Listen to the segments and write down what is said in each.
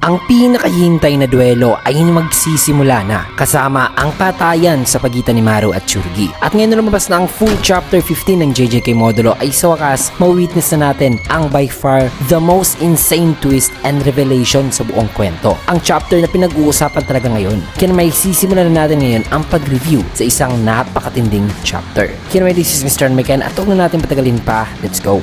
Ang pinakahintay na duelo ay magsisimula na kasama ang patayan sa pagitan ni Maru at Tsurgi. At ngayon na lumabas na ang full chapter 15 ng JJK Modulo ay sa wakas mawitness na natin ang by far the most insane twist and revelation sa buong kwento. Ang chapter na pinag-uusapan talaga ngayon. Kaya may sisimulan na natin ngayon ang pag-review sa isang napakatinding chapter. Kaya this is Mr. Mekan at huwag na natin patagalin pa. Let's go!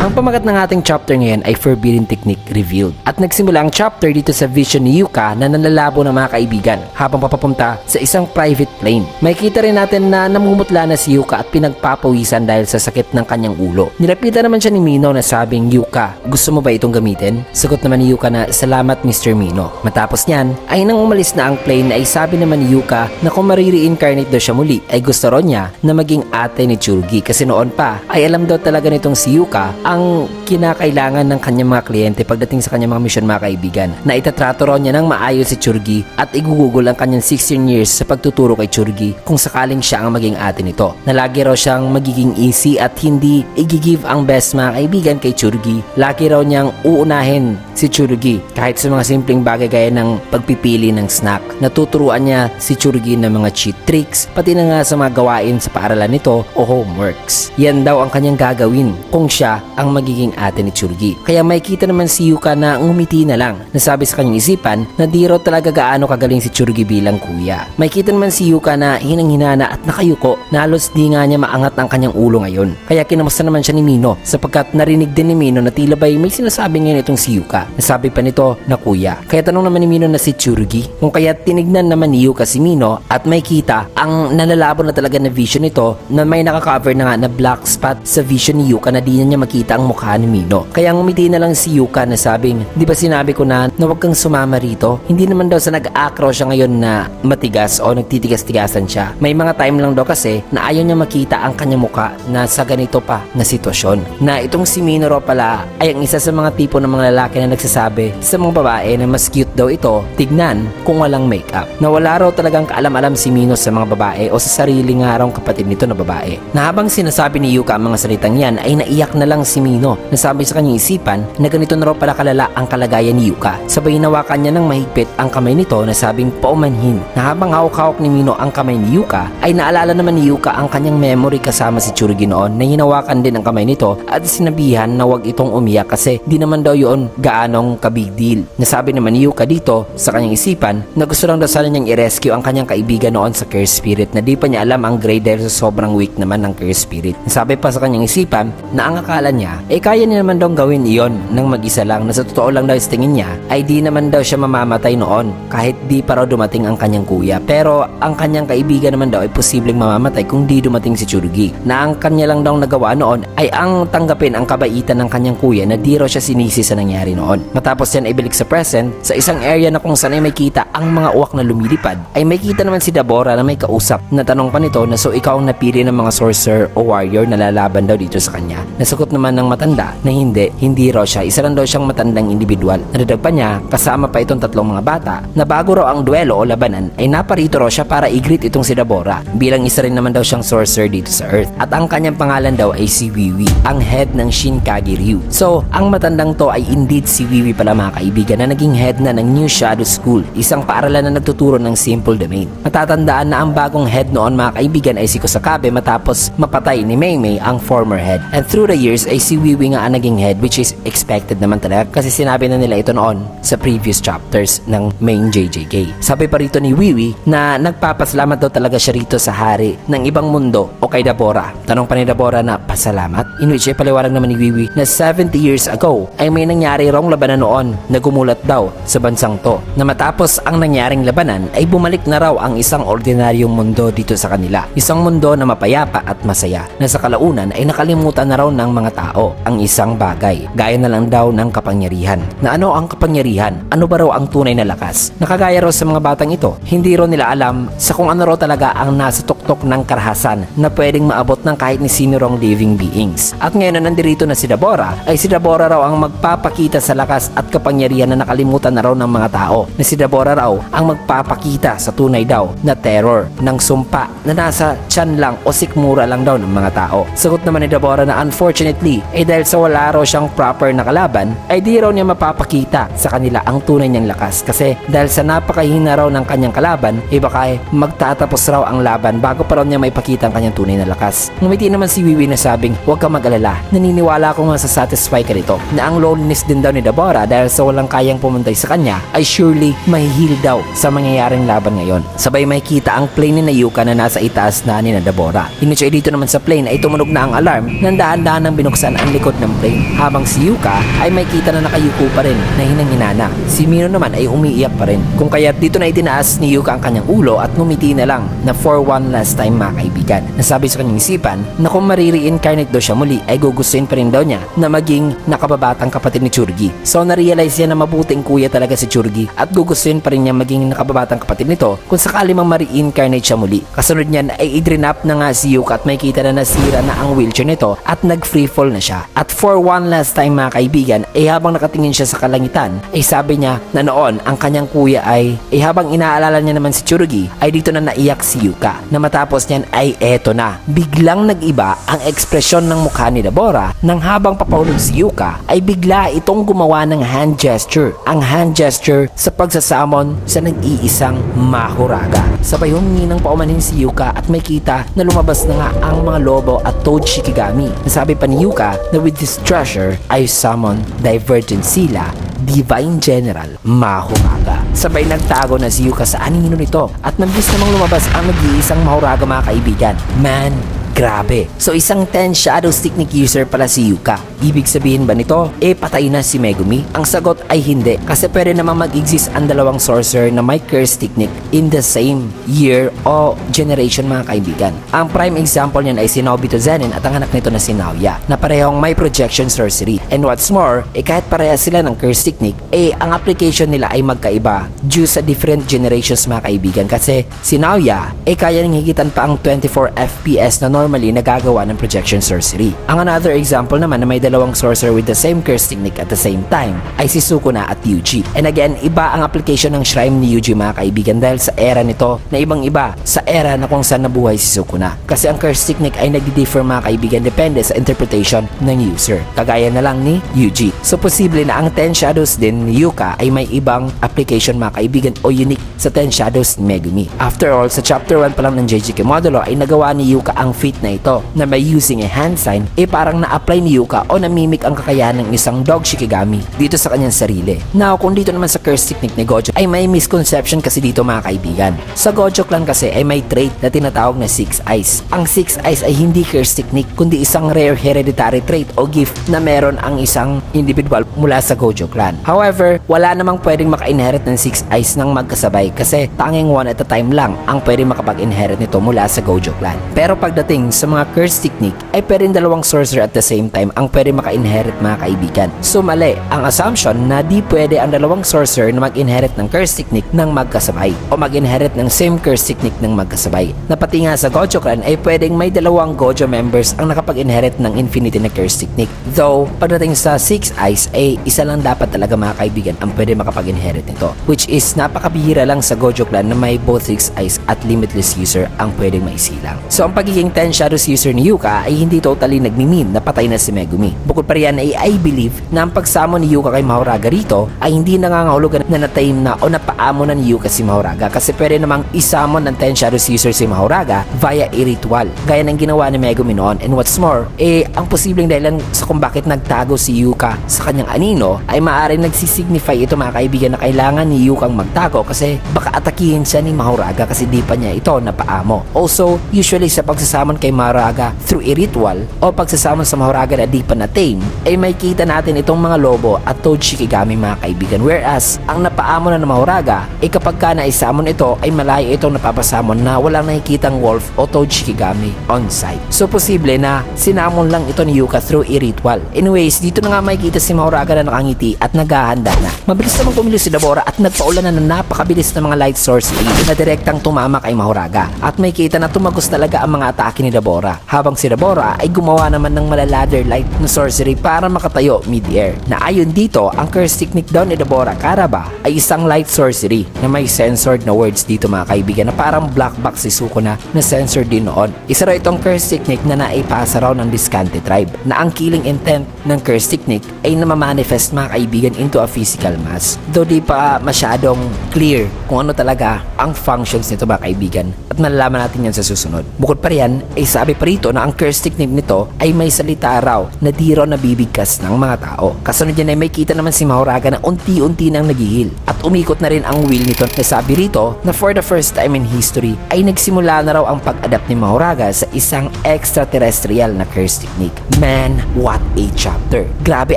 Ang pamagat ng ating chapter ngayon ay Forbidden Technique Revealed. At nagsimula ang chapter dito sa vision ni Yuka na nanlalabo ng mga kaibigan habang papapunta sa isang private plane. Makikita rin natin na namumutla na si Yuka at pinagpapawisan dahil sa sakit ng kanyang ulo. Nilapitan naman siya ni Mino na sabing, "Yuka, gusto mo ba itong gamitin?" Sagot naman ni Yuka na, "Salamat Mr. Mino." Matapos niyan, ay nang umalis na ang plane ay sabi naman ni Yuka na kung mariri-incarnate daw siya muli ay gusto ron niya na maging ate ni Tsurgi kasi noon pa ay alam daw talaga nitong si Yuka ang kinakailangan ng kanyang mga kliyente pagdating sa kanyang mga misyon, mga kaibigan, na itatrato raw niya ng maayos si Tsurgi at igugugol ang kanyang 16 years sa pagtuturo kay Tsurgi kung sakaling siya ang maging ate nito. Na lagi raw siyang magiging easy at hindi i-give ang best, mga kaibigan, kay Tsurgi. Lagi raw niyang uunahin si Tsurgi kahit sa mga simpleng bagay gaya ng pagpipili ng snack. Natuturuan niya si Tsurgi ng mga cheat tricks pati na nga sa mga gawain sa paaralan nito o homeworks. Yan daw ang kanyang gagawin kung siya ang magiging ate ni Tsurgi. Kaya makikita naman si Yuka na ngumiti na lang. Nasabi sa kanyang isipan na di raw talaga gaano kagaling si Tsurgi bilang kuya. Makikita naman si Yuka na hinang-hinana at nakayuko na halos di nga niya maangat ang kanyang ulo ngayon. Kaya kinamusta naman siya ni Mino sapagkat narinig din ni Mino na tila ba'y may sinasabi ngayon itong si Yuka. Nasabi pa nito na kuya. Kaya tanong naman ni Mino na si Tsurgi kung kaya tinignan naman ni Yuka si Mino at makikita ang nalalabo na talaga na vision nito na may nakaka-cover na nga na black spot sa vision ni Yuka na di niya makita ang mukha ni Mino. Kaya ngumiti na lang si Yuka na sabing, "Di ba sinabi ko na huwag kang sumama rito?" Hindi naman daw sa nag-acro siya ngayon na matigas o nagtitigas-tigasan siya. May mga time lang daw kasi na ayaw niya makita ang kanyang mukha na sa ganito pa na sitwasyon. Na itong si Mino raw pala ay ang isa sa mga tipo ng mga lalaki na nagsasabi sa mga babae na mas cute daw ito tignan kung walang makeup. Na wala raw talagang kaalam-alam si Mino sa mga babae o sa sarili nga raw kapatid nito na babae. Na habang sinasabi ni Yuka ang mga salitang yan ay naiyak na lang si Mino. Nasabi sa kanyang isipan na ganito na raw pala kalala ang kalagayan ni Yuka. Sabay hinawakan niya ng mahigpit ang kamay nito na sabing paumanhin. Na habang hawak-hawak ni Mino ang kamay ni Yuka ay naalala naman ni Yuka ang kanyang memory kasama si Tsurgi noon na hinawakan din ang kamay nito at sinabihan na wag itong umiyak kasi di naman daw yun gaanong kabig deal. Nasabi naman ni Yuka dito sa kanyang isipan na gusto lang daw sana niyang i-rescue ang kanyang kaibigan noon sa Curse Spirit na di pa niya alam ang grade dahil sa sobrang weak naman ng Curse Spirit. Nasabi pa sa kanyang isipan na ang akala niya kaya niya naman daw gawin iyon ng mag-isa lang na sa totoo lang daw sa tingin niya ay di naman daw siya mamamatay noon kahit di pa raw dumating ang kanyang kuya. Pero ang kanyang kaibigan naman daw ay posibleng mamamatay kung di dumating si Tsurgi. Na ang kanya lang daw nagawa noon ay ang tanggapin ang kabaitan ng kanyang kuya na di raw siya sinisi sa nangyari noon. Matapos yan ay balik sa present sa isang area na kung saan ay may kita ang mga uwak na lumilipad ay may kita naman si Dabora na may kausap na tanong pa nito na so ikaw ang napili ng mga sorcerer o warrior na lalaban daw dito sa kanya. Nasagot naman ng matanda na hindi raw siya. Isa lang daw siyang matandang individual. Nadagdag pa niya, kasama pa itong tatlong mga bata, na bago raw ang duelo o labanan, ay naparito raw siya para i-greet itong si Dabora. Bilang isa rin naman daw siyang sorcerer dito sa Earth. At ang kanyang pangalan daw ay si Wiwi, ang head ng Shinkage Ryu. So, ang matandang to ay indeed si Wiwi pala, mga kaibigan, na naging head na ng New Shadow School, isang paaralan na nagtuturo ng simple domain. Matatandaan na ang bagong head noon, mga kaibigan, ay si Kusakabe matapos mapatay ni Meimei ang former head. And through the years ay si Wiwi nga ang naging head, which is expected naman talaga kasi sinabi na nila ito noon sa previous chapters ng main JJK. Sabi pa rito ni Wiwi na nagpapasalamat daw talaga siya rito sa hari ng ibang mundo o kay Dabora. Tanong pa ni Dabora na pasalamat, in which ay paliwanag naman ni Wiwi na 70 years ago ay may nangyari rong labanan noon na gumulat daw sa bansang to. Na matapos ang nangyaring labanan ay bumalik na raw ang isang ordinaryong mundo dito sa kanila. Isang mundo na mapayapa at masaya na sa kalaunan ay nakalimutan na raw ng mga tao ang isang bagay. Gaya na lang daw ng kapangyarihan. Na ano ang kapangyarihan? Ano ba raw ang tunay na lakas? Nakagaya raw sa mga batang ito, hindi raw nila alam sa kung ano raw talaga ang nasa tuktok ng karahasan na pwedeng maabot ng kahit ni sino rong living beings. At ngayon na nandirito na si Dabora, ay si Dabora raw ang magpapakita sa lakas at kapangyarihan na nakalimutan na raw ng mga tao. Na si Dabora raw ang magpapakita sa tunay daw na terror ng sumpa na nasa tiyan lang o sikmura lang daw ng mga tao. Sagot naman ni Dabora na unfortunately, dahil sa wala raw siyang proper na kalaban, ay di raw niya mapapakita sa kanila ang tunay niyang lakas. Kasi dahil sa napakahina raw ng kanyang kalaban, baka magtatapos raw ang laban bago pa raw niya maipakita ang kanyang tunay na lakas. Ngumiti naman si Wiwi na sabing, huwag ka mag-alala, naniniwala akong masasatisfy ka nito na ang loneliness din daw ni Dabora dahil sa walang kayang pumuntay sa kanya ay surely mahihil daw sa mangyayaring laban ngayon. Sabay makikita ang plane ni Yuka na nasa itaas na ni Dabora. Inuchoy dito naman sa plane ay tumunog na ang alarm nang dahan-dahan nang binuksan ang likod ng plane. Habang si Yuka ay makikita na nakayuko pa rin na hinang-hinana. Si Mino naman ay umiiyak pa rin. Kung kaya't dito na itinaas ni Yuka ang kanyang ulo at ngumiti na lang na for one last time mga kaibigan. Nasabi sa kanyang isipan na kung mariri-incarnate daw siya muli ay gugustuhin pa rin daw niya na maging nakababatang kapatid ni Churgi. So na-realize niya na mabuting kuya talaga si Churgi at gugustuhin pa rin niya maging nakababatang kapatid nito kung sakali mang ma-reincarnate siya muli. Kasunod niyan ay i-drenap na nga si Yuka at makikita na nasira na ang wheelchair nito at nag-freefall na siya. At for one last time mga kaibigan ay habang nakatingin siya sa kalangitan ay sabi niya na noon ang kanyang kuya ay habang inaalala niya naman si Churgi ay dito na naiyak si Yuka na matapos niyan ay eto na. Biglang nag-iba ang ekspresyon ng mukha ni Dabora nang habang papahulog si Yuka ay bigla itong gumawa ng hand gesture. Ang hand gesture sa pagsasamon sa nag-iisang Mahuraga. Sabay humingi ng paumanhin si Yuka at may kita na lumabas na nga ang mga lobo at Toad Shikigami. Nasabi pa ni Yuka na with this treasure I summon Divergent Sila Divine General Mahuraga. Sabay nagtago na si Yuka sa anino nito at mabilis namang lumabas ang nag-iisang Mahuraga mga kaibigan. Man, grabe. So isang 10 Shadows Technique user pala si Yuka. Ibig sabihin ba nito, patay na si Megumi? Ang sagot ay hindi. Kasi pwede namang mag-exist ang dalawang sorcerer na may curse technique in the same year o generation mga kaibigan. Ang prime example niyan ay si Nobito Zenin at ang anak nito na si Naoya na parehong may projection sorcery. And what's more, kahit parehas sila ng curse technique, ang application nila ay magkaiba due sa different generations mga kaibigan. Kasi si Naoya kaya nang higitan pa ang 24 FPS na normally nagagawa ng projection sorcery. Ang another example naman na may dalawang sorcerer with the same curse technique at the same time ay si Sukuna at Yuji. And again, iba ang application ng shrine ni Yuji mga kaibigan dahil sa era nito na ibang iba sa era na kung saan nabuhay si Sukuna. Kasi ang curse technique ay nagdi-differ mga kaibigan depende sa interpretation ng user. Kagaya na lang ni Yuji. So posible na ang 10 Shadows din ni Yuka ay may ibang application mga kaibigan o unique sa 10 Shadows ni Megumi. After all, sa chapter 1 pa lang ng JJK Modulo ay nagawa ni Yuka ang feat na ito na by using a hand sign parang na-apply ni Yuka o namimik ang kakayahan ng isang dog Shikigami dito sa kanyang sarili. Now, kung dito naman sa curse technique ni Gojo ay may misconception kasi dito mga kaibigan. Sa Gojo clan kasi ay may trait na tinatawag na 6 Eyes. Ang 6 Eyes ay hindi curse technique kundi isang rare hereditary trait o gift na meron ang isang individual mula sa Gojo clan. However, wala namang pwedeng maka-inherit ng 6 Eyes ng magkasabay kasi tanging one at a time lang ang pwedeng makapag-inherit nito mula sa Gojo clan. Pero pagdating sa mga curse technique ay pwedeng dalawang sorcerer at the same time ang pwede maka-inherit mga kaibigan. So mali ang assumption na di pwede ang dalawang sorcerer na mag-inherit ng curse technique ng magkasabay o mag-inherit ng same curse technique ng magkasabay. Na pati nga sa Gojo clan ay pwedeng may dalawang Gojo members ang nakapag-inherit ng infinity na curse technique. Though pagdating sa 6 Eyes ay isa lang dapat talaga mga kaibigan ang pwede makapag-inherit nito, which is napakabihira lang sa Gojo clan na may both 6 Eyes at limitless user ang pwedeng maisilang. So ang pagiging 10 Shadows user ni Yuka ay hindi totally nagmi-mean na patay na si Megumi. Bukod pa riyan ay I believe na ang pagsamo ni Yuka kay Mahuraga rito ay hindi nangangahulugan na natame na o napaamo na ni Yuka si Mahuraga kasi pwede namang isamon ng 10 Shadows user si Mahuraga via a ritual gaya ng ginawa ni Megumi noon. And what's more, ang posibleng dahilan sa kung bakit nagtago si Yuka sa kanyang anino ay maaaring nagsisignify ito mga kaibigan na kailangan ni Yukang magtago kasi baka atakihin siya ni Mahuraga kasi di pa niya ito napaamo. Also, usually sa pagsasamon kay Mahuraga through a ritual o pagsasamon sa Mahuraga na di pa na-tame ay may kita natin itong mga lobo at Toad Shikigami mga kaibigan. Whereas, ang napaamo na ng Mahuraga kapag ka naisamon ito ay malayo itong napapasamon na walang nakikitang wolf o Toad Shikigami on site. So, posible na sinamon lang ito ni Yuka through a ritual. Anyways, dito na nga makikita si Mahuraga na nakangiti at naghahanda na. Mabilis namang kumilos si Dabora at nagpaulan na ng napakabilis na mga light source na direktang tumama kay Mahuraga. At may kita na tumagos talaga ang mga atake ni ni Dabora, habang si Dabora ay gumawa naman ng malaladder light na sorcery para makatayo mid-air. Na ayon dito, ang curse technique daw ni Dabora Karaba ay isang light sorcery na may censored na words dito mga kaibigan, na parang black box si Sukuna na censored din noon. Isa raw itong curse technique na naipasa raw ng Discante tribe, na ang killing intent ng curse technique ay namamanifest mga kaibigan into a physical mass. Though di pa masyadong clear kung ano talaga ang functions nito mga kaibigan, at malalaman natin yan sa susunod. Bukod pa riyan, ay sabi pa rito na ang curse technique nito ay may salita raw na di raw nabibigkas ng mga tao. Kasunod yan ay may kita naman si Mahoraga na unti-unti nang naghihil, at umikot na rin ang wheel nito, na sabi rito na for the first time in history ay nagsimula na raw ang pag-adapt ni Mahoraga sa isang extraterrestrial na curse technique. Man, what a chapter! Grabe,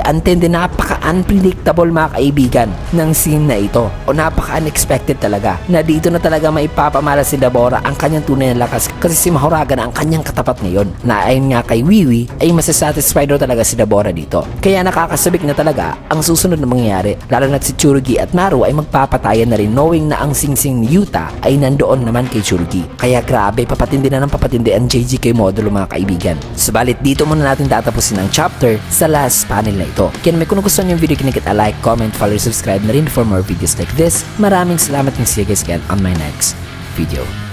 antindi, napaka-unpredictable mga kaibigan ng scene na ito, o napaka-unexpected talaga, na dito na talaga maipapamala si Dabora ang kanyang tunay na lakas, kasi si Mahoraga na ang kanyang katapat ngayon, na ayon nga kay Wiwi ay masasatisfied daw talaga si Dabora dito. Kaya nakakasabik na talaga ang susunod na mangyayari, lalo na si Tsurugi at Naru ay magpapatayan na rin, knowing na ang singsing ni Yuta ay nandoon naman kay Tsurugi. Kaya grabe, papatindi na ng papatindi ang JJK modulo mga kaibigan. Subalit dito muna natin tatapusin ang chapter sa last panel na ito. Kaya may kung gusto nyo yung video, kinikit a like, comment, follow, subscribe na rin for more videos like this. Maraming salamat, and see you guys again on my next video.